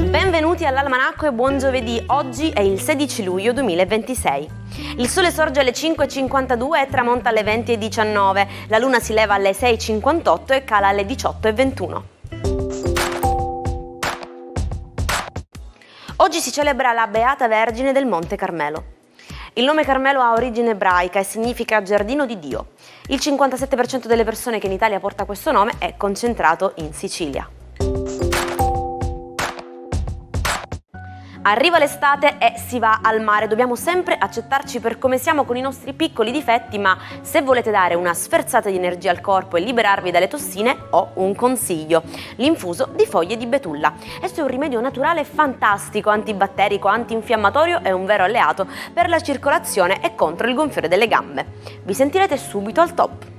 Benvenuti all'Almanacco e buon giovedì. Oggi è il 16 luglio 2026. Il sole sorge alle 5:52 e tramonta alle 20:19. La luna si leva alle 6:58 e cala alle 18:21. Oggi si celebra la Beata Vergine del Monte Carmelo. Il nome Carmelo ha origine ebraica e significa giardino di Dio. Il 57% delle persone che in Italia porta questo nome è concentrato in Sicilia. Arriva l'estate e si va al mare, dobbiamo sempre accettarci per come siamo con i nostri piccoli difetti, ma se volete dare una sferzata di energia al corpo e liberarvi dalle tossine, ho un consiglio: l'infuso di foglie di betulla. Esso è un rimedio naturale fantastico, antibatterico, antinfiammatorio e un vero alleato per la circolazione e contro il gonfiore delle gambe. Vi sentirete subito al top.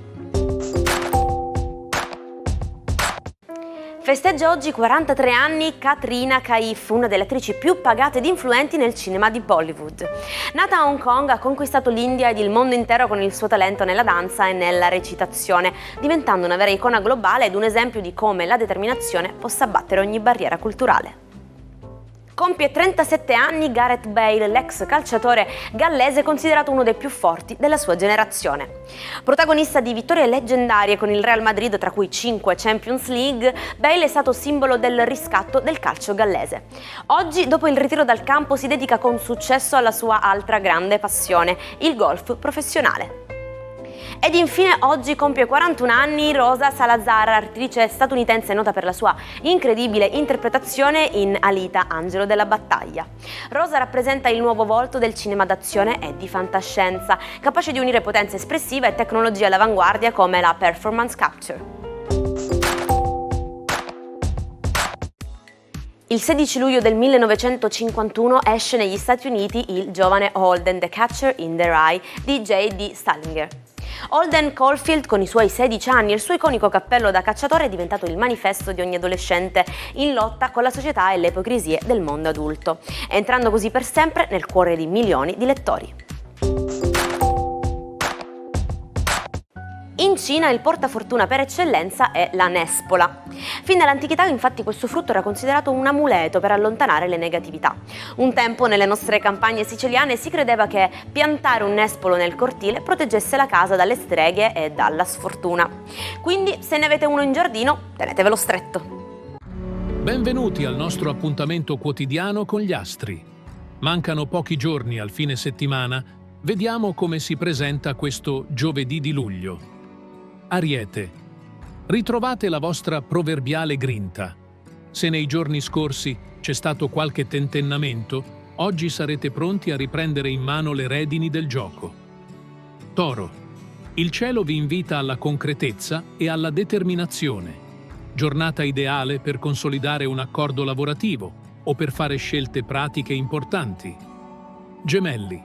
Festeggia oggi 43 anni Katrina Kaif, una delle attrici più pagate ed influenti nel cinema di Bollywood. Nata a Hong Kong, ha conquistato l'India ed il mondo intero con il suo talento nella danza e nella recitazione, diventando una vera icona globale ed un esempio di come la determinazione possa battere ogni barriera culturale. Compie 37 anni Gareth Bale, l'ex calciatore gallese considerato uno dei più forti della sua generazione. Protagonista di vittorie leggendarie con il Real Madrid, tra cui 5 Champions League, Bale è stato simbolo del riscatto del calcio gallese. Oggi, dopo il ritiro dal campo, si dedica con successo alla sua altra grande passione, il golf professionale. Ed infine oggi compie 41 anni Rosa Salazar, attrice statunitense nota per la sua incredibile interpretazione in Alita, Angelo della battaglia. Rosa rappresenta il nuovo volto del cinema d'azione e di fantascienza, capace di unire potenza espressiva e tecnologie all'avanguardia come la performance capture. Il 16 luglio del 1951 esce negli Stati Uniti Il giovane Holden, The Catcher in the Rye di J.D. Salinger. Holden Caulfield, con i suoi 16 anni e il suo iconico cappello da cacciatore, è diventato il manifesto di ogni adolescente in lotta con la società e le ipocrisie del mondo adulto, entrando così per sempre nel cuore di milioni di lettori. In Cina il portafortuna per eccellenza è la nespola. Fin dall'antichità, infatti, questo frutto era considerato un amuleto per allontanare le negatività. Un tempo nelle nostre campagne siciliane si credeva che piantare un nespolo nel cortile proteggesse la casa dalle streghe e dalla sfortuna. Quindi, se ne avete uno in giardino, tenetevelo stretto. Benvenuti al nostro appuntamento quotidiano con gli astri. Mancano pochi giorni al fine settimana, vediamo come si presenta questo giovedì di luglio. Ariete. Ritrovate la vostra proverbiale grinta. Se nei giorni scorsi c'è stato qualche tentennamento, oggi sarete pronti a riprendere in mano le redini del gioco. Toro. Il cielo vi invita alla concretezza e alla determinazione. Giornata ideale per consolidare un accordo lavorativo o per fare scelte pratiche importanti. Gemelli.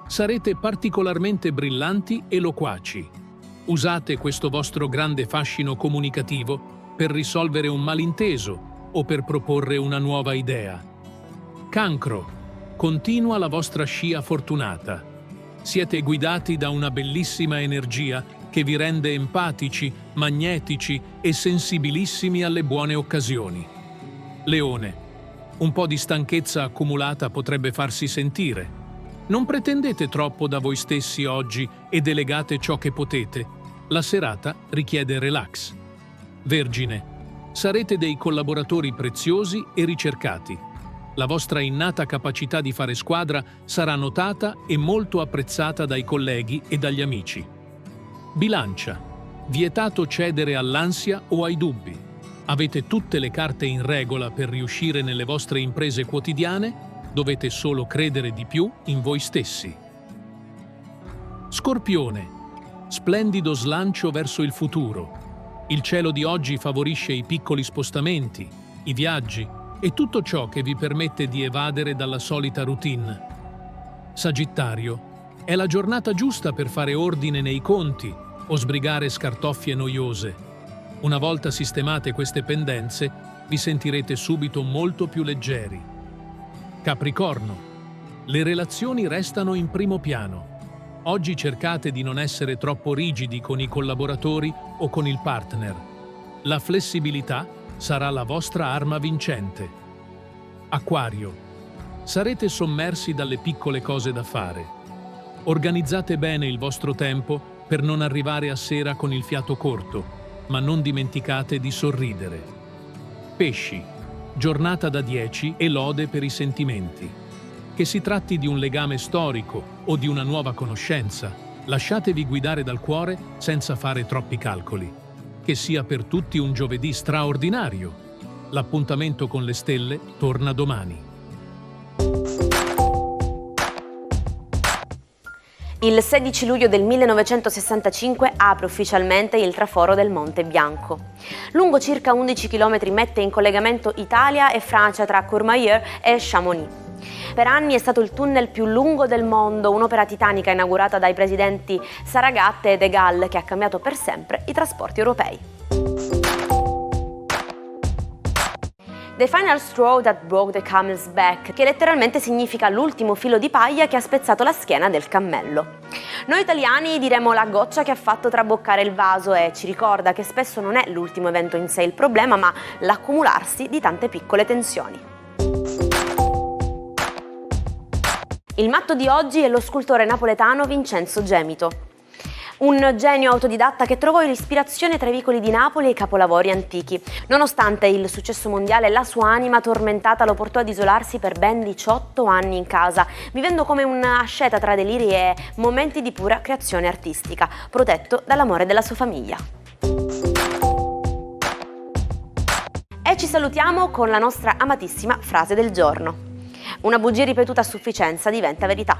Sarete particolarmente brillanti e loquaci. Usate questo vostro grande fascino comunicativo per risolvere un malinteso o per proporre una nuova idea. Cancro. Continua la vostra scia fortunata. Siete guidati da una bellissima energia che vi rende empatici, magnetici e sensibilissimi alle buone occasioni. Leone. Un po' di stanchezza accumulata potrebbe farsi sentire. Non pretendete troppo da voi stessi oggi e delegate ciò che potete. La serata richiede relax. Vergine. Sarete dei collaboratori preziosi e ricercati. La vostra innata capacità di fare squadra sarà notata e molto apprezzata dai colleghi e dagli amici. Bilancia. Vietato cedere all'ansia o ai dubbi. Avete tutte le carte in regola per riuscire nelle vostre imprese quotidiane. Dovete solo credere di più in voi stessi. Scorpione. Splendido slancio verso il futuro. Il cielo di oggi favorisce i piccoli spostamenti, i viaggi e tutto ciò che vi permette di evadere dalla solita routine. Sagittario. È la giornata giusta per fare ordine nei conti o sbrigare scartoffie noiose. Una volta sistemate queste pendenze, vi sentirete subito molto più leggeri. Capricorno. Le relazioni restano in primo piano. Oggi cercate di non essere troppo rigidi con i collaboratori o con il partner. La flessibilità sarà la vostra arma vincente. Acquario. Sarete sommersi dalle piccole cose da fare. Organizzate bene il vostro tempo per non arrivare a sera con il fiato corto, ma non dimenticate di sorridere. Pesci. Giornata da 10 e lode per i sentimenti. Che si tratti di un legame storico o di una nuova conoscenza, lasciatevi guidare dal cuore senza fare troppi calcoli. Che sia per tutti un giovedì straordinario. L'appuntamento con le stelle torna domani. Il 16 luglio del 1965 apre ufficialmente il traforo del Monte Bianco. Lungo circa 11 km mette in collegamento Italia e Francia tra Courmayeur e Chamonix. Per anni è stato il tunnel più lungo del mondo, un'opera titanica inaugurata dai presidenti Saragat e De Gaulle che ha cambiato per sempre i trasporti europei. The final straw that broke the camel's back, che letteralmente significa l'ultimo filo di paglia che ha spezzato la schiena del cammello. Noi italiani diremo la goccia che ha fatto traboccare il vaso e ci ricorda che spesso non è l'ultimo evento in sé il problema, ma l'accumularsi di tante piccole tensioni. Il matto di oggi è lo scultore napoletano Vincenzo Gemito, un genio autodidatta che trovò l'ispirazione tra i vicoli di Napoli e i capolavori antichi. Nonostante il successo mondiale, la sua anima tormentata lo portò ad isolarsi per ben 18 anni in casa, vivendo come un'asceta tra deliri e momenti di pura creazione artistica, protetto dall'amore della sua famiglia. E ci salutiamo con la nostra amatissima frase del giorno. Una bugia ripetuta a sufficienza diventa verità.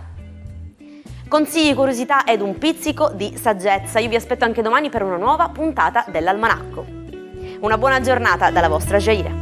Consigli, curiosità ed un pizzico di saggezza. Io vi aspetto anche domani per una nuova puntata dell'Almanacco. Una buona giornata dalla vostra Jaira.